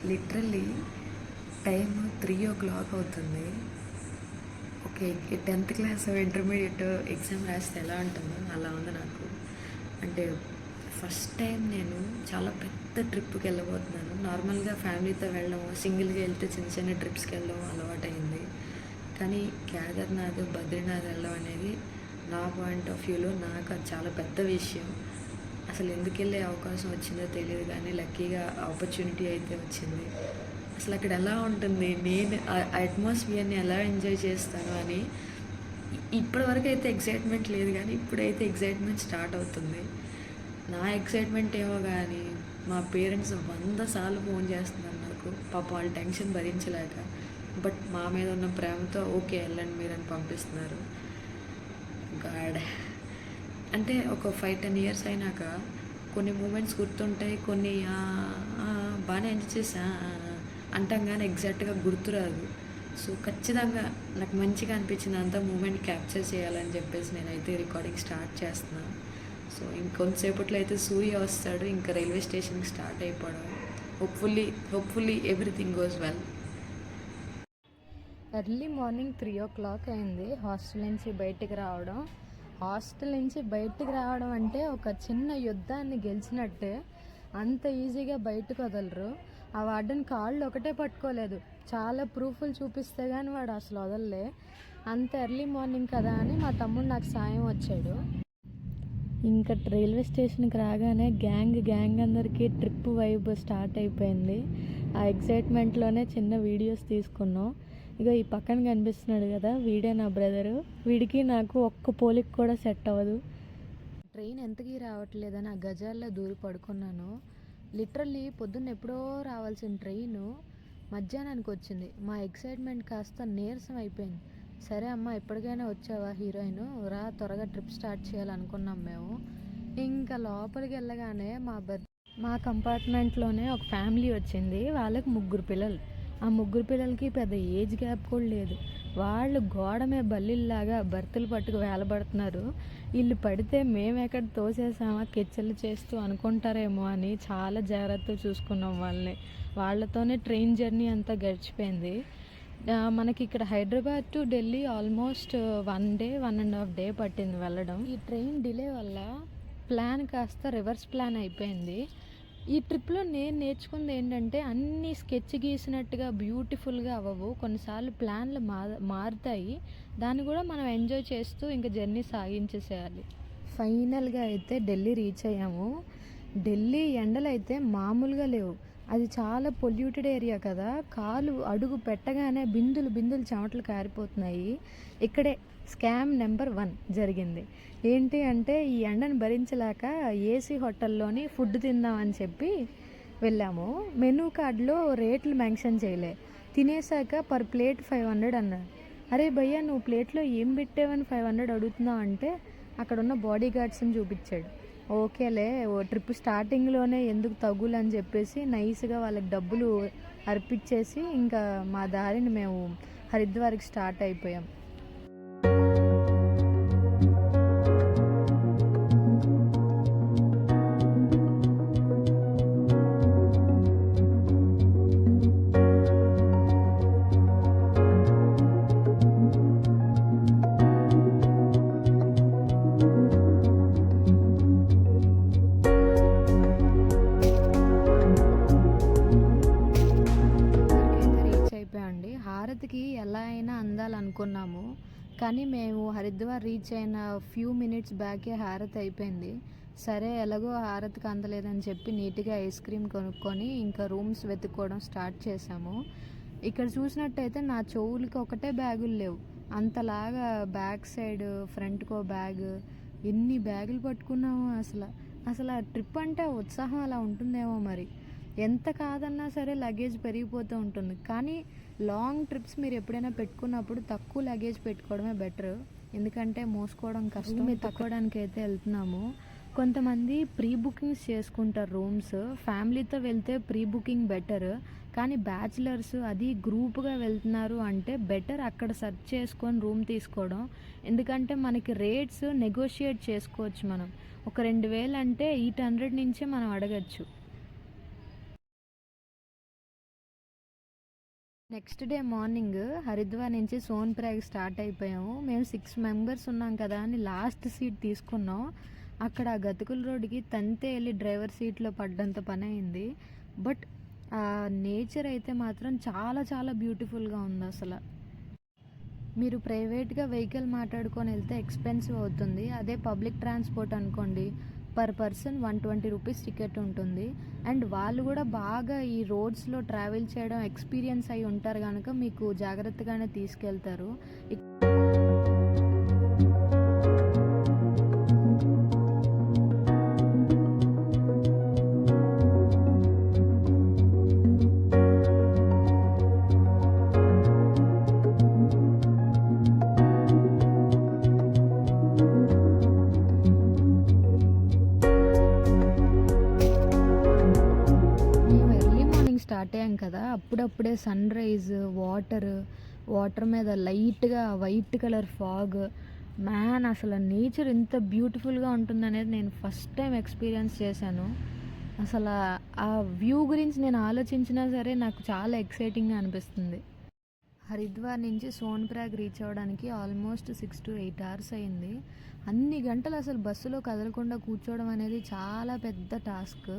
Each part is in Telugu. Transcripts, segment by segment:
లిటరల్లీ టైమ్ 3:00 అవుతుంది. Okay. 10th class intermediate exam రాస్తే ఎలా ఉంటుందో అలా ఉంది నాకు. అంటే ఫస్ట్ టైం నేను చాలా పెద్ద ట్రిప్కి వెళ్ళబోతున్నాను. నార్మల్గా ఫ్యామిలీతో వెళ్ళడం, సింగిల్గా వెళ్తే చిన్న చిన్న ట్రిప్స్కి వెళ్ళడం అలవాటైంది. కానీ కేదార్నాథ్, బద్రీనాథ్ వెళ్ళడం అనేది నా పాయింట్ ఆఫ్ వ్యూలో నాకు అది చాలా పెద్ద విషయం. అసలు ఎందుకు వెళ్ళే అవకాశం వచ్చిందో తెలియదు, కానీ లక్కీగా ఆపర్చునిటీ అయితే వచ్చింది. అసలు అక్కడ ఎలా ఉంటుంది, నేను ఆ అట్మాస్ఫియర్ని ఎలా ఎంజాయ్ చేస్తాను అని ఇప్పటివరకు అయితే ఎగ్జైట్మెంట్ లేదు, కానీ ఇప్పుడైతే ఎగ్జైట్మెంట్ స్టార్ట్ అవుతుంది. నా ఎగ్జైట్మెంట్ ఏమో కానీ మా పేరెంట్స్ 100 సార్లు ఫోన్ చేస్తున్నారు నాకు. పాప వాళ్ళ టెన్షన్ భరించలేక, బట్ మా మీద ఉన్న ప్రేమతో ఓకే వెళ్ళండి మీరని పంపిస్తున్నారు. గాడ్, అంటే ఒక 5-10 ఇయర్స్ అయినాక కొన్ని మూమెంట్స్ గుర్తుంటాయి, కొన్ని బాగానే ఎంజాయ్ చేసా అంటాం కానీ ఎగ్జాక్ట్గా గుర్తురాదు. సో ఖచ్చితంగా నాకు మంచిగా అనిపించింది అంతా మూమెంట్ క్యాప్చర్ చేయాలని చెప్పేసి నేనైతే రికార్డింగ్ స్టార్ట్ చేస్తున్నాను. సో ఇంకొంతసేపట్లో అయితే సూర్య వస్తాడు, ఇంకా రైల్వే స్టేషన్కి స్టార్ట్ అయిపోవడం. Hopefully everything goes well. Early morning 3:00 అయింది హాస్టల్ నుంచి బయటికి రావడం. హాస్టల్ నుంచి బయటికి రావడం అంటే ఒక చిన్న యుద్ధాన్ని గెలిచినట్టే. అంత ఈజీగా బయటకు వదలరు. ఆ వార్డెన్ కాళ్ళు ఒకటే పట్టుకోలేదు, చాలా ప్రూఫ్లు చూపిస్తే కానీ వాడు అసలు వదలలే. అంత ఎర్లీ మార్నింగ్ కదా అని మా తమ్ముడు నాకు సాయం వచ్చాడు. ఇంకా రైల్వే స్టేషన్కి రాగానే గ్యాంగ్ అందరికీ ట్రిప్ వైబ్ స్టార్ట్ అయిపోయింది. ఆ ఎగ్జైట్మెంట్లోనే చిన్న వీడియోస్ తీసుకున్నాం. ఇక ఈ పక్కన కనిపిస్తున్నాడు కదా, వీడే నా బ్రదరు. వీడికి నాకు ఒక్క పోలిక కూడా సెట్ అవ్వదు. ట్రైన్ ఎంతకీ రావట్లేదని ఆ గజాల్లో దూరి పడుకున్నాను. లిటరల్లీ పొద్దున్న ఎప్పుడో రావాల్సిన ట్రైను మధ్యాహ్నానికి వచ్చింది. మా ఎక్సైట్మెంట్ కాస్త నీరసం అయిపోయింది. సరే అమ్మ ఎప్పటికైనా వచ్చావా హీరోయిన్, రా త్వరగా ట్రిప్ స్టార్ట్ చేయాలనుకున్నాం మేము. ఇంకా లోపలికి వెళ్ళగానే మా కంపార్ట్మెంట్లోనే ఒక ఫ్యామిలీ వచ్చింది. వాళ్ళకి 3 పిల్లలు. ఆ 3 పిల్లలకి పెద్ద ఏజ్ గ్యాప్ కూడా లేదు. వాళ్ళు గోడమే బల్లిల్లాగా బర్తులు పట్టుకు వేలబడుతున్నారు. వీళ్ళు పడితే మేమెక్కడ తోసేసామా కెచ్చలు చేస్తూ అనుకుంటారేమో అని చాలా జాగ్రత్తగా చూసుకున్నాం వాళ్ళని. వాళ్ళతోనే ట్రైన్ జర్నీ అంతా గడిచిపోయింది. మనకి ఇక్కడ Hyderabad to Delhi almost 1.5 day పట్టింది వెళ్ళడం. ఈ ట్రైన్ డిలే వల్ల ప్లాన్ కాస్త రివర్స్ ప్లాన్ అయిపోయింది. ఈ ట్రిప్లో నేను నేర్చుకుంది ఏంటంటే అన్నీ స్కెచ్ గీసినట్టుగా బ్యూటిఫుల్గా అవ్వవు. కొన్నిసార్లు ప్లాన్లు మారుతాయి. దాన్ని కూడా మనం ఎంజాయ్ చేస్తూ ఇంకా జర్నీ సాగించేసేయాలి. ఫైనల్గా అయితే ఢిల్లీ రీచ్ అయ్యాము. ఢిల్లీ ఎండలు అయితే మామూలుగా లేవు. అది చాలా పొల్యూటెడ్ ఏరియా కదా, కాలు అడుగు పెట్టగానే బిందులు చెమటలు కారిపోతున్నాయి. ఇక్కడే స్కామ్ నెంబర్ 1 జరిగింది. ఏంటి అంటే ఈ ఎండను భరించలేక ఏసీ హోటల్లోని ఫుడ్ తిందామని చెప్పి వెళ్ళాము. మెనూ కార్డులో రేట్లు మెన్షన్ చేయలే. తినేసాక పర్ ప్లేట్ 500 అన్నారు. అరే భయ్యా నువ్వు ప్లేట్లో ఏం పెట్టావని 500 అడుగుతున్నావు అంటే అక్కడ ఉన్న బాడీ గార్డ్స్ని చూపించాడు. ఓకేలే, ఓ ట్రిప్ స్టార్టింగ్లోనే ఎందుకు తగులని చెప్పేసి నైస్గా వాళ్ళకి డబ్బులు అర్పించేసి ఇంకా మా దారిని మేము హరిద్వార్కి స్టార్ట్ అయిపోయాం. హారతికి ఎలా అయినా అందాలనుకున్నాము, కానీ మేము హరిద్వార్ రీచ్ అయిన ఫ్యూ మినిట్స్ బ్యాకే హారతి అయిపోయింది. సరే ఎలాగో హారతికి అందలేదని చెప్పి నీట్గా ఐస్ క్రీమ్ కొనుక్కొని ఇంకా రూమ్స్ వెతుక్కోవడం స్టార్ట్ చేసాము. ఇక్కడ చూసినట్టయితే నా చెవులకి ఒకటే బ్యాగులు లేవు, అంతలాగా బ్యాక్ సైడ్ ఫ్రంట్కో బ్యాగ్, ఎన్ని బ్యాగులు పట్టుకున్నాము. అసలు ఆ ట్రిప్ అంటే ఉత్సాహం అలా ఉంటుందేమో మరి. ఎంత కాదన్నా సరే లగేజ్ పెరిగిపోతూ ఉంటుంది. కానీ లాంగ్ ట్రిప్స్ మీరు ఎప్పుడైనా పెట్టుకున్నప్పుడు తక్కువ లగేజ్ పెట్టుకోవడమే బెటర్. ఎందుకంటే మోసుకోవడం కష్టం. తక్కువడానికి అయితే వెళ్తున్నాము. కొంతమంది ప్రీ బుకింగ్స్ చేసుకుంటారు రూమ్స్. ఫ్యామిలీతో వెళ్తే ప్రీ బుకింగ్ బెటర్, కానీ బ్యాచిలర్స్ అది గ్రూప్గా వెళ్తున్నారు అంటే బెటర్ అక్కడ సెర్చ్ చేసుకొని రూమ్ తీసుకోవడం. ఎందుకంటే మనకి రేట్స్ నెగోషియేట్ చేసుకోవచ్చు. మనం ఒక 2000 అంటే 800 నుంచే మనం అడగచ్చు. నెక్స్ట్ డే మార్నింగ్ హరిద్వార్ నుంచి సోన్ప్రయాగ్ స్టార్ట్ అయిపోయాము. మేము 6 మెంబర్స్ ఉన్నాం కదా అని లాస్ట్ సీట్ తీసుకున్నాం. అక్కడ గతుకుల రోడ్డుకి తంతే వెళ్ళి డ్రైవర్ సీట్లో పడ్డంత పని అయింది. బట్ ఆ నేచర్ అయితే మాత్రం చాలా చాలా బ్యూటిఫుల్గా ఉంది. అసలు మీరు ప్రైవేట్గా వెహికల్ మాట్లాడుకొని వెళ్తే ఎక్స్పెన్సివ్ అవుతుంది. అదే పబ్లిక్ ట్రాన్స్పోర్ట్ అనుకోండి, పర్ పర్సన్ 120 రూపీస్ టికెట్ ఉంటుంది. అండ్ వాళ్ళు కూడా బాగా ఈ రోడ్స్లో ట్రావెల్ చేయడం ఎక్స్పీరియన్స్ అయి ఉంటారు కనుక మీకు జాగ్రత్తగానే తీసుకెళ్తారు. స్టార్ట్ అయ్యాం కదా, అప్పుడప్పుడే సన్ రైజ్, వాటర్ మీద లైట్గా వైట్ కలర్ ఫాగ్. మ్యాన్, అసలు నేచర్ ఎంత బ్యూటిఫుల్గా ఉంటుందనేది నేను ఫస్ట్ టైం ఎక్స్పీరియన్స్ చేశాను. అసలు ఆ వ్యూ గురించి నేను ఆలోచించినా సరే నాకు చాలా ఎక్సైటింగ్గా అనిపిస్తుంది. హరిద్వార్ నుంచి సోన్ప్రయాగ్ రీచ్ అవ్వడానికి ఆల్మోస్ట్ 6 to 8 hours అయింది. అన్ని గంటలు అసలు బస్సులో కదలకుండా కూర్చోవడం అనేది చాలా పెద్ద టాస్క్.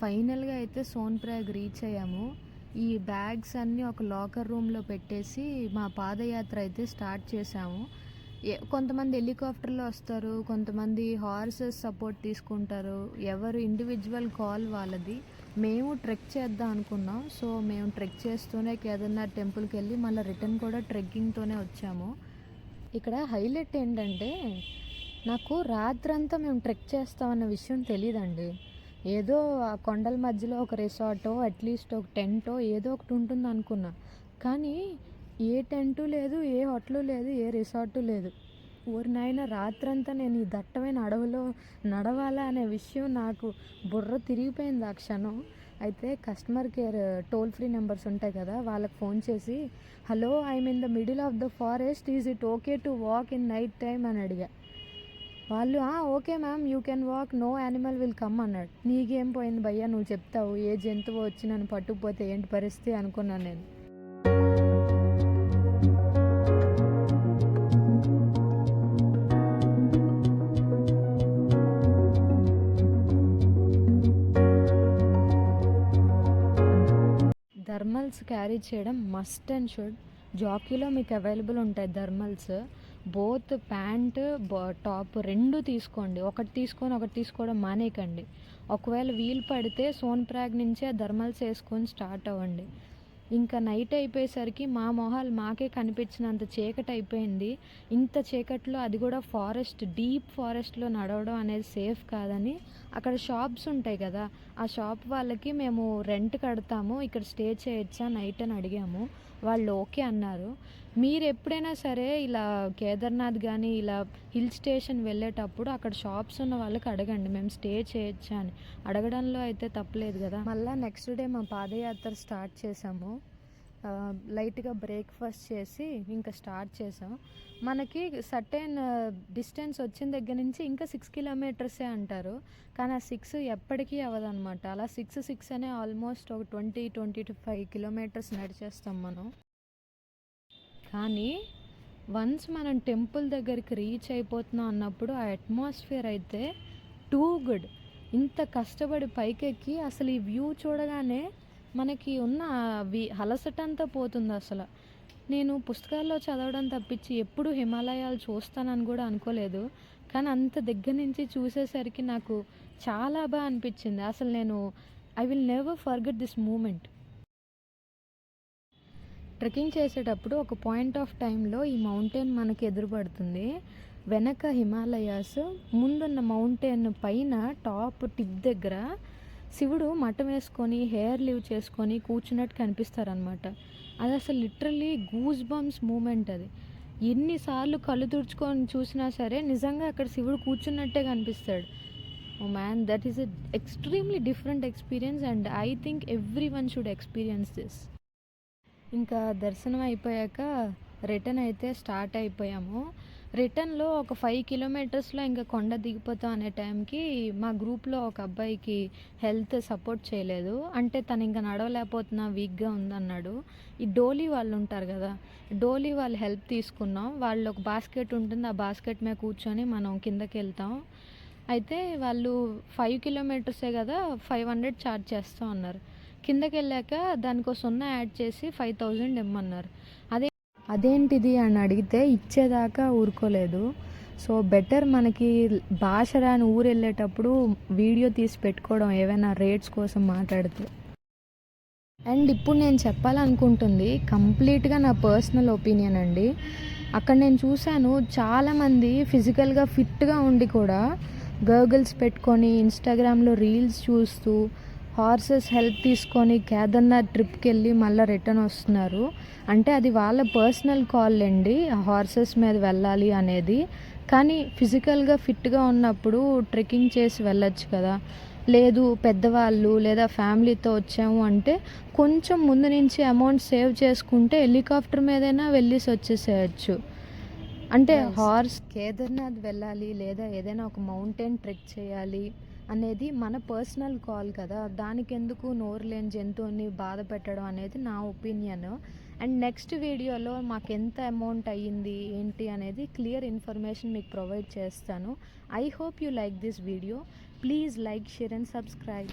ఫైనల్గా అయితే సోన్ప్రయాగ్ రీచ్ అయ్యాము. ఈ బ్యాగ్స్ అన్నీ ఒక లాకర్ రూమ్లో పెట్టేసి మా పాదయాత్ర అయితే స్టార్ట్ చేసాము. కొంతమంది హెలికాప్టర్లో వస్తారు, కొంతమంది హార్సెస్ సపోర్ట్ తీసుకుంటారు, ఎవరు ఇండివిజువల్ కాల్ వాళ్ళది. మేము ట్రెక్ చేద్దాం అనుకున్నాం. సో మేము ట్రెక్ చేస్తూనే కేదార్నాథ్ టెంపుల్కి వెళ్ళి మళ్ళీ రిటర్న్ కూడా ట్రెక్కింగ్తోనే వచ్చాము. ఇక్కడ హైలైట్ ఏంటంటే, నాకు రాత్రంతా మేము ట్రెక్ చేస్తామన్న విషయం తెలియదండి. ఏదో ఆ కొండల మధ్యలో ఒక రిసార్టో, అట్లీస్ట్ ఒక టెంటో ఏదో ఒకటి ఉంటుంది అనుకున్నా. కానీ ఏ టెంటు లేదు, ఏ హోటలు లేదు, ఏ రిసార్టు లేదు. ఊరి నాయన, రాత్రంతా నేను ఈ దట్టమైన అడవిలో నడవాలా అనే విషయం నాకు బుర్ర తిరిగిపోయింది ఆ క్షణం. అయితే customer care toll free numbers ఉంటాయి కదా, వాళ్ళకి ఫోన్ చేసి, hello, I'm in the middle of the forest, is it okay to walk in night time అని అడిగా. వాళ్ళు okay ma'am, you can walk, no animal will come అన్నాడు. నీకేం పోయింది భయ్యా, నువ్వు చెప్తావు, ఏ జంతువు వచ్చి నన్ను పట్టుకుపోతే ఏంటి పరిస్థితి అనుకున్నాను నేను. థర్మల్స్ క్యారీ చేయడం మస్ట్ అండ్ షుడ్. జాకీలో మీకు అవైలబుల్ ఉంటాయి థర్మల్స్. బోత్ ప్యాంట్, టాప్ రెండు తీసుకోండి. ఒకటి తీసుకోవడం మానేయకండి. ఒకవేళ వీలు పడితే సోన్ప్రయాగ్ నుంచే థర్మల్స్ వేసుకొని స్టార్ట్ అవ్వండి. ఇంకా నైట్ అయిపోయేసరికి మా మొహాలు మాకే కనిపించినంత చీకటి అయిపోయింది. ఇంత చీకట్లో, అది కూడా డీప్ ఫారెస్ట్లో నడవడం అనేది సేఫ్ కాదని అక్కడ షాప్స్ ఉంటాయి కదా, ఆ షాప్ వాళ్ళకి మేము రెంట్ కడతాము, ఇక్కడ స్టే చేయొచ్చా నైట్ అని అడిగాము. వాళ్ళు ఓకే అన్నారు. మీరు ఎప్పుడైనా సరే ఇలా కేదార్నాథ్ కానీ ఇలా హిల్ స్టేషన్ వెళ్ళేటప్పుడు అక్కడ షాప్స్ ఉన్న వాళ్ళకి అడగండి, మేము స్టే చేయొచ్చా అని. అడగడంలో అయితే తప్పలేదు కదా. మళ్ళీ నెక్స్ట్ డే మా పాదయాత్ర స్టార్ట్ చేసాము. లైట్గా బ్రేక్ఫాస్ట్ చేసి ఇంకా స్టార్ట్ చేసాం. మనకి సర్టెన్ డిస్టెన్స్ వచ్చిన దగ్గర నుంచి ఇంకా 6 kilometers అంటారు, కానీ ఆ 6 ఎప్పటికీ అవ్వదన్నమాట. అలా 6 అనే ఆల్మోస్ట్ ఒక 20-25 kilometers నడిచేస్తాం మనం. కానీ వన్స్ మనం టెంపుల్ దగ్గరికి రీచ్ అయిపోతున్నాం అన్నప్పుడు ఆ అట్మాస్ఫియర్ అయితే టూ గుడ్. ఇంత కష్టపడి పైకెక్కి అసలు ఈ వ్యూ చూడగానే మనకి ఉన్న అలసట అంతా పోతుంది. అసలు నేను పుస్తకాల్లో చదవడం తప్పించి ఎప్పుడు హిమాలయాలు చూస్తానని కూడా అనుకోలేదు. కానీ అంత దగ్గర నుంచి చూసేసరికి నాకు చాలా బాగా అనిపించింది. అసలు I will never forget this moment. Trekking చేసేటప్పుడు ఒక పాయింట్ ఆఫ్ టైంలో ఈ మౌంటైన్ మనకి ఎదురుపడుతుంది. వెనక హిమాలయాస్, ముందున్న మౌంటైన్ పైన టాప్ టిప్ దగ్గర శివుడు మఠం వేసుకొని హెయిర్ లీవ్ చేసుకొని కూర్చున్నట్టు కనిపిస్తారనమాట. అది అసలు లిటరల్లీ గూస్ బంప్స్ మూమెంట్. అది ఎన్నిసార్లు కళ్ళు తుడుచుకొని చూసినా సరే నిజంగా అక్కడ శివుడు కూర్చున్నట్టే కనిపిస్తాడు. Oh man, that is a extremely different experience and I think everyone should experience this. ఇంకా దర్శనం అయిపోయాక రిటర్న్ అయితే స్టార్ట్ అయిపోయాము. రిటర్న్‌లో ఒక 5 కిలోమీటర్స్‌లో ఇంక కొండ దిగిపోతాం అనే టైంకి మా గ్రూప్‌లో ఒక అబ్బాయికి హెల్త్ సపోర్ట్ చేయలేదు. అంటే తను ఇంక నడవలేకపోతున్నా వీక్‌గా ఉందన్నాడు. ఈ డోలీ వాళ్ళు ఉంటారు కదా! డోలీ వాళ్ళ హెల్ప్ తీసుకున్నాం. వాళ్ళు ఒక బాస్కెట్ ఉంటుంది. ఆ బాస్కెట్ మీద కూర్చొని మనం కిందకెళ్తాం. అయితే వాళ్ళు 5 కిలోమీటర్సే కదా 500 ఛార్జ్ చేస్తాం అన్నారు. కిందకెళ్ళాక దానికో సున్నా యాడ్ చేసి 5000 ఇమ్మన్నారు. అదేంటిది అని అడిగితే ఇచ్చేదాకా ఊరుకోలేదు. సో బెటర్ మనకి భాష రాని ఊరు వెళ్ళేటప్పుడు వీడియో తీసి పెట్టుకోవడం ఏవైనా రేట్స్ కోసం మాట్లాడితే. అండ్ ఇప్పుడు నేను చెప్పాలనుకుంటుంది కంప్లీట్గా నా పర్సనల్ ఒపీనియన్ అండి. అక్కడ నేను చూశాను చాలామంది ఫిజికల్గా ఫిట్గా ఉండి కూడా గర్గిల్స్ పెట్టుకొని ఇన్స్టాగ్రామ్లో రీల్స్ చూస్తూ హార్సెస్ హెల్ప్ తీసుకొని కేదార్నాథ్ ట్రిప్కి వెళ్ళి మళ్ళీ రిటర్న్ వస్తున్నారు. అంటే అది వాళ్ళ పర్సనల్ కాల్ అండి హార్సెస్ మీద వెళ్ళాలి అనేది. కానీ ఫిజికల్గా ఫిట్గా ఉన్నప్పుడు ట్రెక్కింగ్ చేసి వెళ్ళొచ్చు కదా. లేదు పెద్దవాళ్ళు లేదా ఫ్యామిలీతో వచ్చాము అంటే కొంచెం ముందు నుంచి అమౌంట్ సేవ్ చేసుకుంటే హెలికాప్టర్ మీదైనా వెళ్ళేసి వచ్చేసేయచ్చు. అంటే హార్స్ కేదార్నాథ్ వెళ్ళాలి లేదా ఏదైనా ఒక మౌంటైన్ ట్రెక్ చేయాలి అనేది మన పర్సనల్ కాల్ కదా. దానికి ఎందుకు నోరు లేని జంతువుని బాధ పెట్టడం అనేది నా ఒపీనియన్. అండ్ నెక్స్ట్ వీడియోలో మాకు ఎంత అమౌంట్ అయ్యింది ఏంటి అనేది క్లియర్ ఇన్ఫర్మేషన్ మీకు ప్రొవైడ్ చేస్తాను. I hope you like this video. Please like, share and subscribe.